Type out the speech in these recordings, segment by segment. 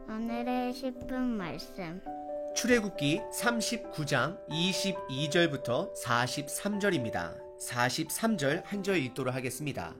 오늘의 10분 말씀. 출애굽기 39장 22절부터 43절입니다. 43절 한 절 읽도록 하겠습니다.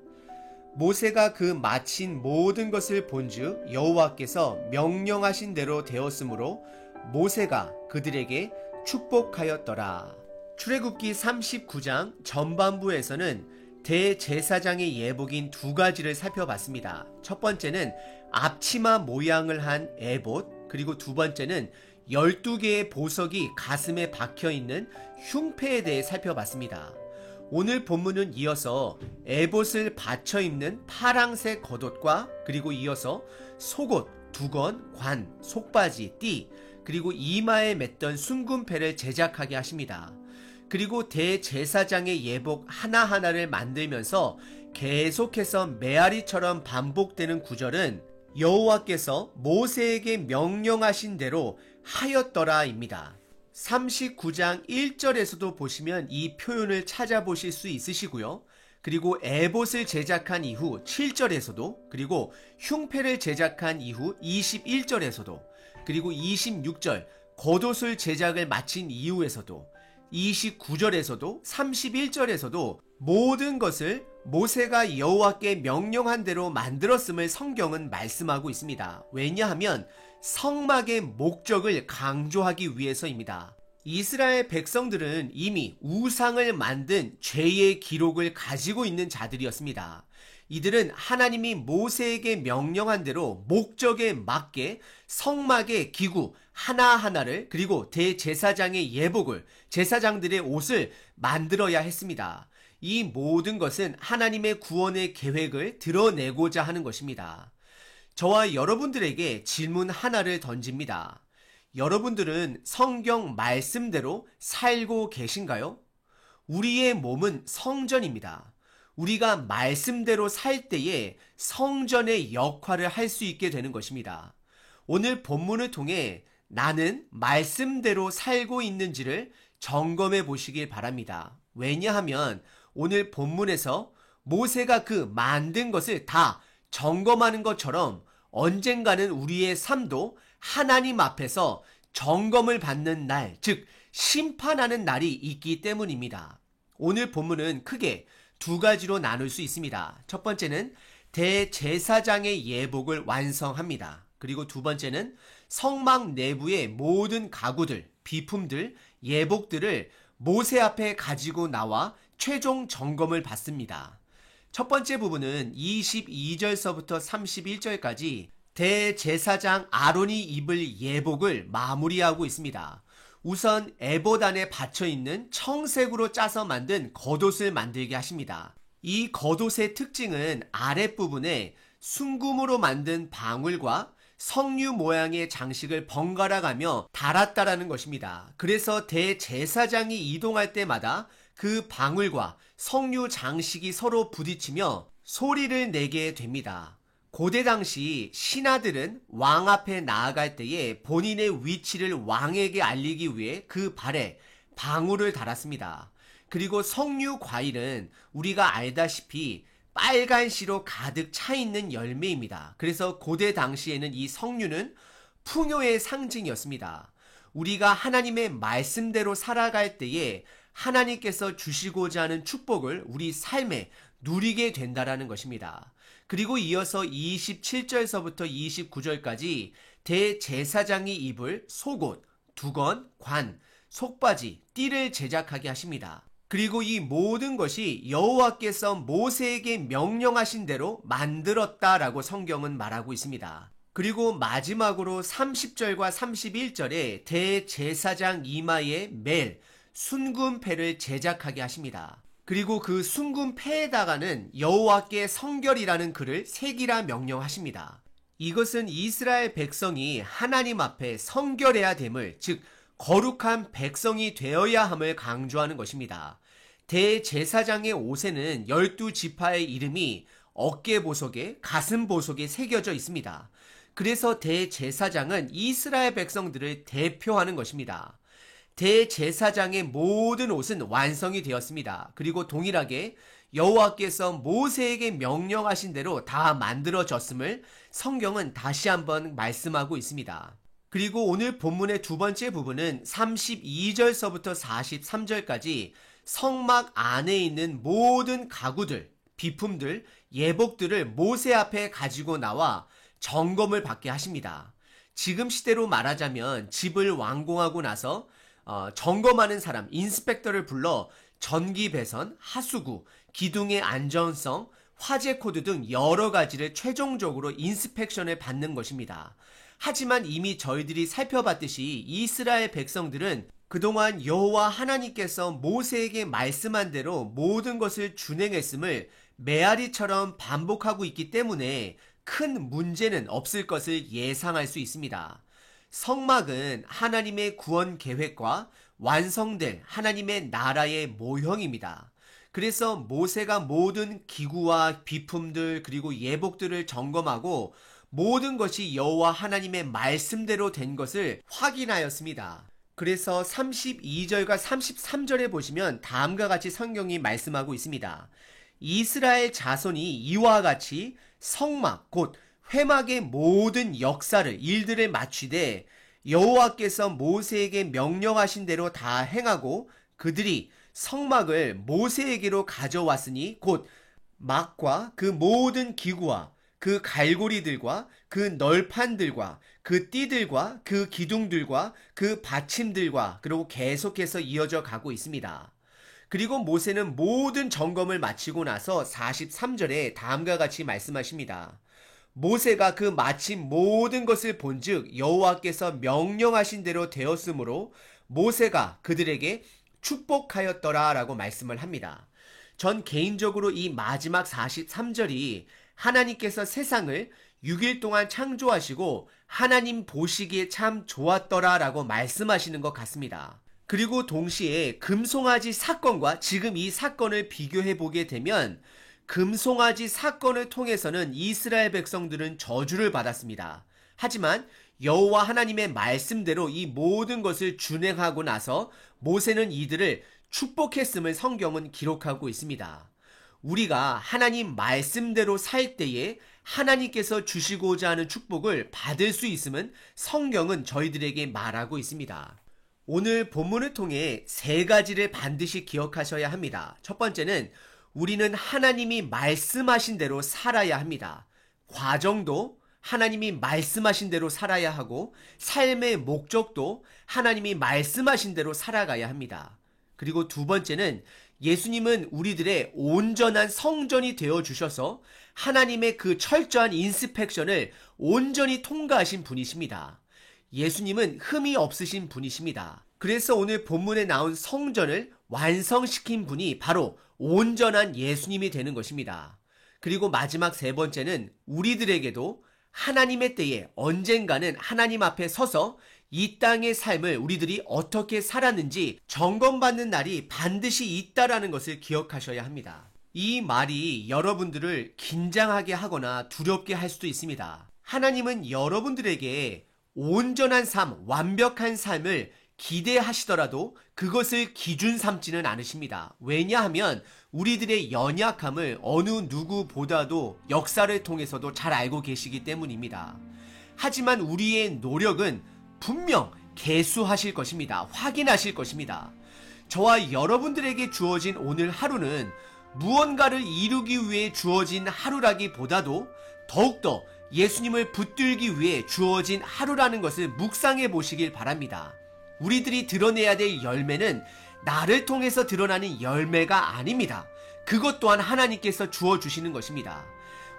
모세가 그 마친 모든 것을 본즉 여호와께서 명령하신 대로 되었으므로 모세가 그들에게 축복하였더라. 출애굽기 39장 전반부에서는 대제사장의 예복인 두 가지를 살펴봤습니다. 첫 번째는 앞치마 모양을 한 에봇, 그리고 두 번째는 12개의 보석이 가슴에 박혀있는 흉패에 대해 살펴봤습니다. 오늘 본문은 이어서 에봇을 받쳐 입는 파랑색 겉옷과 그리고 이어서 속옷, 두건, 관, 속바지, 띠, 그리고 이마에 맸던 순금패를 제작하게 하십니다. 그리고 대제사장의 예복 하나하나를 만들면서 계속해서 메아리처럼 반복되는 구절은 여호와께서 모세에게 명령하신 대로 하였더라입니다. 39장 1절에서도 보시면 이 표현을 찾아보실 수 있으시고요. 그리고 에봇을 제작한 이후 7절에서도, 그리고 흉패를 제작한 이후 21절에서도, 그리고 26절 겉옷을 제작을 마친 이후에서도, 29절에서도 31절에서도 모든 것을 모세가 여호와께 명령한 대로 만들었음을 성경은 말씀하고 있습니다. 왜냐하면 성막의 목적을 강조하기 위해서입니다. 이스라엘 백성들은 이미 우상을 만든 죄의 기록을 가지고 있는 자들이었습니다. 이들은 하나님이 모세에게 명령한 대로 목적에 맞게 성막의 기구 하나하나를, 그리고 대제사장의 예복을, 제사장들의 옷을 만들어야 했습니다. 이 모든 것은 하나님의 구원의 계획을 드러내고자 하는 것입니다. 저와 여러분들에게 질문 하나를 던집니다. 여러분들은 성경 말씀대로 살고 계신가요? 우리의 몸은 성전입니다. 우리가 말씀대로 살 때에 성전의 역할을 할 수 있게 되는 것입니다. 오늘 본문을 통해 나는 말씀대로 살고 있는지를 점검해 보시길 바랍니다. 왜냐하면 오늘 본문에서 모세가 그 만든 것을 다 점검하는 것처럼 언젠가는 우리의 삶도 하나님 앞에서 점검을 받는 날, 즉 심판하는 날이 있기 때문입니다. 오늘 본문은 크게 두 가지로 나눌 수 있습니다. 첫 번째는 대제사장의 예복을 완성합니다. 그리고 두 번째는 성막 내부의 모든 가구들, 비품들, 예복들을 모세 앞에 가지고 나와 최종 점검을 받습니다. 첫 번째 부분은 22절서부터 31절까지 대제사장 아론이 입을 예복을 마무리하고 있습니다. 우선 에봇 안에 받쳐있는 청색으로 짜서 만든 겉옷을 만들게 하십니다. 이 겉옷의 특징은 아랫부분에 순금으로 만든 방울과 석류 모양의 장식을 번갈아 가며 달았다라는 것입니다. 그래서 대제사장이 이동할 때마다 그 방울과 석류 장식이 서로 부딪히며 소리를 내게 됩니다. 고대 당시 신하들은 왕 앞에 나아갈 때에 본인의 위치를 왕에게 알리기 위해 그 발에 방울을 달았습니다. 그리고 석류 과일은 우리가 알다시피 빨간 씨로 가득 차 있는 열매입니다. 그래서 고대 당시에는 이 석류는 풍요의 상징이었습니다. 우리가 하나님의 말씀대로 살아갈 때에 하나님께서 주시고자 하는 축복을 우리 삶에 누리게 된다라는 것입니다. 그리고 이어서 27절서부터 29절까지 대제사장이 입을 속옷, 두건, 관, 속바지, 띠를 제작하게 하십니다. 그리고 이 모든 것이 여호와께서 모세에게 명령하신 대로 만들었다라고 성경은 말하고 있습니다. 그리고 마지막으로 30절과 31절에 대제사장 이마에 멜, 순금패를 제작하게 하십니다. 그리고 그 순금패에다가는 여호와께 성결이라는 글을 새기라 명령하십니다. 이것은 이스라엘 백성이 하나님 앞에 성결해야 됨을, 즉 거룩한 백성이 되어야 함을 강조하는 것입니다. 대제사장의 옷에는 12지파의 이름이 어깨 보석에, 가슴 보석에 새겨져 있습니다. 그래서 대제사장은 이스라엘 백성들을 대표하는 것입니다. 대제사장의 모든 옷은 완성이 되었습니다. 그리고 동일하게 여호와께서 모세에게 명령하신 대로 다 만들어졌음을 성경은 다시 한번 말씀하고 있습니다. 그리고 오늘 본문의 두 번째 부분은 32절서부터 43절까지 성막 안에 있는 모든 가구들, 비품들, 예복들을 모세 앞에 가지고 나와 점검을 받게 하십니다. 지금 시대로 말하자면 집을 완공하고 나서 점검하는 사람, 인스펙터를 불러 전기 배선, 하수구, 기둥의 안전성, 화재 코드 등 여러 가지를 최종적으로 인스펙션을 받는 것입니다. 하지만 이미 저희들이 살펴봤듯이 이스라엘 백성들은 그동안 여호와 하나님께서 모세에게 말씀한 대로 모든 것을 준행했음을 메아리처럼 반복하고 있기 때문에 큰 문제는 없을 것을 예상할 수 있습니다. 성막은 하나님의 구원 계획과 완성될 하나님의 나라의 모형입니다. 그래서 모세가 모든 기구와 비품들 그리고 예복들을 점검하고 모든 것이 여호와 하나님의 말씀대로 된 것을 확인하였습니다. 그래서 32절과 33절에 보시면 다음과 같이 성경이 말씀하고 있습니다. 이스라엘 자손이 이와 같이 성막 곧 회막의 모든 역사를 일들을 마치되 여호와께서 모세에게 명령하신 대로 다 행하고 그들이 성막을 모세에게로 가져왔으니 곧 막과 그 모든 기구와 그 갈고리들과 그 널판들과 그 띠들과 그 기둥들과 그 받침들과 그리고 계속해서 이어져 가고 있습니다. 그리고 모세는 모든 점검을 마치고 나서 43절에 다음과 같이 말씀하십니다. 모세가 그 마친 모든 것을 본즉 여호와께서 명령하신 대로 되었으므로 모세가 그들에게 축복하였더라 라고 말씀을 합니다. 전 개인적으로 이 마지막 43절이 하나님께서 세상을 6일 동안 창조하시고 하나님 보시기에 참 좋았더라 라고 말씀하시는 것 같습니다. 그리고 동시에 금송아지 사건과 지금 이 사건을 비교해 보게 되면 금송아지 사건을 통해서는 이스라엘 백성들은 저주를 받았습니다. 하지만 여호와 하나님의 말씀대로 이 모든 것을 준행하고 나서 모세는 이들을 축복했음을 성경은 기록하고 있습니다. 우리가 하나님 말씀대로 살 때에 하나님께서 주시고자 하는 축복을 받을 수 있음은 성경은 저희들에게 말하고 있습니다. 오늘 본문을 통해 세 가지를 반드시 기억하셔야 합니다. 첫 번째는 우리는 하나님이 말씀하신 대로 살아야 합니다. 과정도 하나님이 말씀하신 대로 살아야 하고 삶의 목적도 하나님이 말씀하신 대로 살아가야 합니다. 그리고 두 번째는 예수님은 우리들의 온전한 성전이 되어 주셔서 하나님의 그 철저한 인스펙션을 온전히 통과하신 분이십니다. 예수님은 흠이 없으신 분이십니다. 그래서 오늘 본문에 나온 성전을 완성시킨 분이 바로 온전한 예수님이 되는 것입니다. 그리고 마지막 세 번째는 우리들에게도 하나님의 때에 언젠가는 하나님 앞에 서서 이 땅의 삶을 우리들이 어떻게 살았는지 점검받는 날이 반드시 있다라는 것을 기억하셔야 합니다. 이 말이 여러분들을 긴장하게 하거나 두렵게 할 수도 있습니다. 하나님은 여러분들에게 온전한 삶, 완벽한 삶을 기대하시더라도 그것을 기준 삼지는 않으십니다. 왜냐하면 우리들의 연약함을 어느 누구보다도 역사를 통해서도 잘 알고 계시기 때문입니다. 하지만 우리의 노력은 분명 계수하실 것입니다. 확인하실 것입니다. 저와 여러분들에게 주어진 오늘 하루는 무언가를 이루기 위해 주어진 하루라기보다도 더욱더 예수님을 붙들기 위해 주어진 하루라는 것을 묵상해 보시길 바랍니다. 우리들이 드러내야 될 열매는 나를 통해서 드러나는 열매가 아닙니다. 그것 또한 하나님께서 주어주시는 것입니다.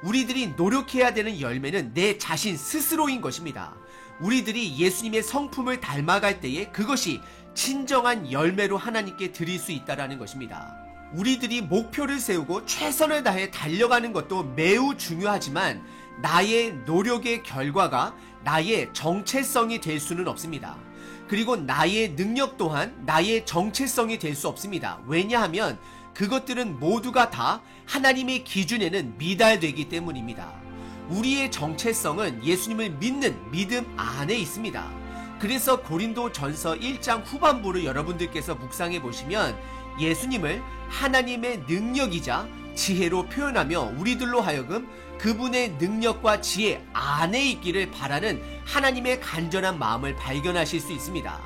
우리들이 노력해야 되는 열매는 내 자신 스스로인 것입니다. 우리들이 예수님의 성품을 닮아갈 때에 그것이 진정한 열매로 하나님께 드릴 수 있다는 것입니다. 우리들이 목표를 세우고 최선을 다해 달려가는 것도 매우 중요하지만 나의 노력의 결과가 나의 정체성이 될 수는 없습니다. 그리고 나의 능력 또한 나의 정체성이 될 수 없습니다. 왜냐하면 그것들은 모두가 다 하나님의 기준에는 미달되기 때문입니다. 우리의 정체성은 예수님을 믿는 믿음 안에 있습니다. 그래서 고린도전서 1장 후반부를 여러분들께서 묵상해 보시면 예수님을 하나님의 능력이자 지혜로 표현하며 우리들로 하여금 그분의 능력과 지혜 안에 있기를 바라는 하나님의 간절한 마음을 발견하실 수 있습니다.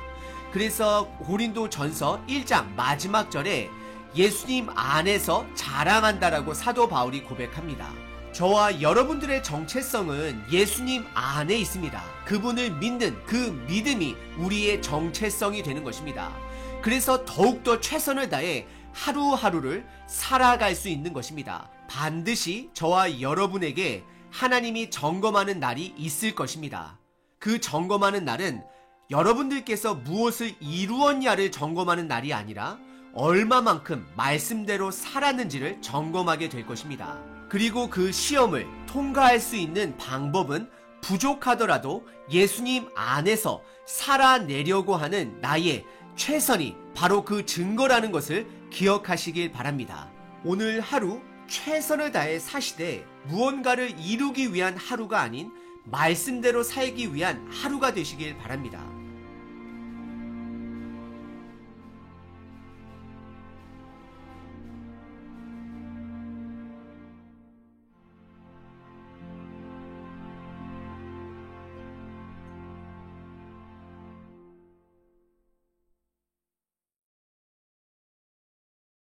그래서 고린도전서 1장 마지막 절에 예수님 안에서 자랑한다라고 사도 바울이 고백합니다. 저와 여러분들의 정체성은 예수님 안에 있습니다. 그분을 믿는 그 믿음이 우리의 정체성이 되는 것입니다. 그래서 더욱더 최선을 다해 하루하루를 살아갈 수 있는 것입니다. 반드시 저와 여러분에게 하나님이 점검하는 날이 있을 것입니다. 그 점검하는 날은 여러분들께서 무엇을 이루었냐를 점검하는 날이 아니라 얼마만큼 말씀대로 살았는지를 점검하게 될 것입니다. 그리고 그 시험을 통과할 수 있는 방법은 부족하더라도 예수님 안에서 살아내려고 하는 나의 최선이 바로 그 증거라는 것을 기억하시길 바랍니다. 오늘 하루 최선을 다해 사시되 무언가를 이루기 위한 하루가 아닌 말씀대로 살기 위한 하루가 되시길 바랍니다.